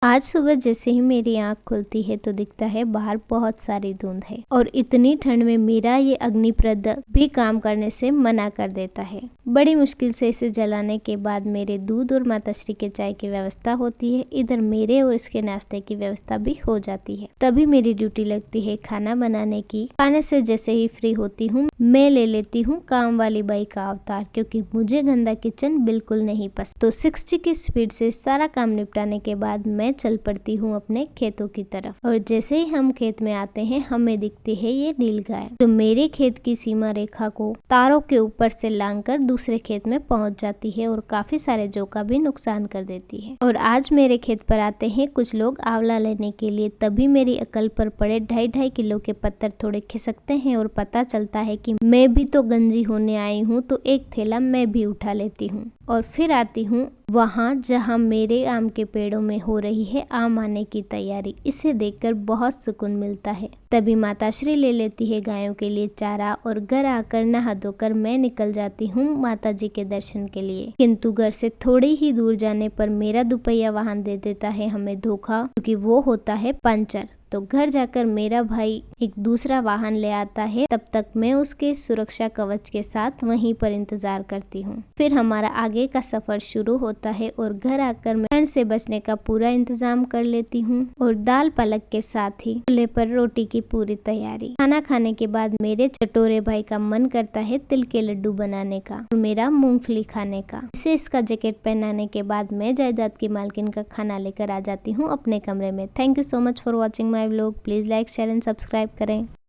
आज सुबह जैसे ही मेरी आँख खुलती है तो दिखता है बाहर बहुत सारी धुंध है और इतनी ठंड में मेरा ये अग्निप्रद भी काम करने से मना कर देता है। बड़ी मुश्किल से इसे जलाने के बाद मेरे दूध और माताश्री के चाय की व्यवस्था होती है। इधर मेरे और इसके नाश्ते की व्यवस्था भी हो जाती है। तभी मेरी ड्यूटी लगती है खाना बनाने की। खाने से जैसे ही फ्री होती हूँ मैं ले लेती हूँ काम वाली बाई का अवतार, क्योंकि मुझे गंदा किचन बिल्कुल नहीं पसंद। तो 60 की स्पीड से सारा काम निपटाने के बाद मैं चल पड़ती हूँ अपने खेतों की तरफ। और जैसे ही हम खेत में आते हैं हमें दिखती है ये नीलगाय, जो मेरे खेत की सीमा रेखा को तारों के ऊपर से लांघकर दूसरे खेत में पहुंच जाती है और काफी सारे जौ का भी नुकसान कर देती है। और आज मेरे खेत पर आते हैं कुछ लोग आंवला लेने के लिए। तभी मेरी अकल पर पड़े 2.5 किलो के पत्थर थोड़े खिसकते हैं और पता चलता है कि मैं भी तो गंजी होने आई हूँ, तो एक थैला मैं भी उठा लेती हूँ और फिर आती हूँ वहाँ जहाँ मेरे आम के पेड़ों में हो रही है आम आने की तैयारी। इसे देखकर बहुत सुकून मिलता है। तभी माताश्री ले लेती है गायों के लिए चारा और घर आकर नहा धोकर मैं निकल जाती हूँ माता जी के दर्शन के लिए। किंतु घर से थोड़ी ही दूर जाने पर मेरा दुपहिया वाहन दे देता है हमें धोखा, क्योंकि वो होता है पंचर। तो घर जाकर मेरा भाई एक दूसरा वाहन ले आता है। तब तक मैं उसके सुरक्षा कवच के साथ वहीं पर इंतजार करती हूँ। फिर हमारा आगे का सफर शुरू होता है और घर आकर मैं ठंड से बचने का पूरा इंतजाम कर लेती हूँ और दाल पालक के साथ ही चूल्हे पर रोटी की पूरी तैयारी। खाना खाने के बाद मेरे चटोरे भाई का मन करता है तिल के लड्डू बनाने का और मेरा मूंगफली खाने का। इसे इसका जैकेट पहनाने के बाद मैं जायदाद की मालकिन का खाना लेकर आ जाती हूँ अपने कमरे में। Thank you so much for watching my vlog. Please like share and subscribe करें।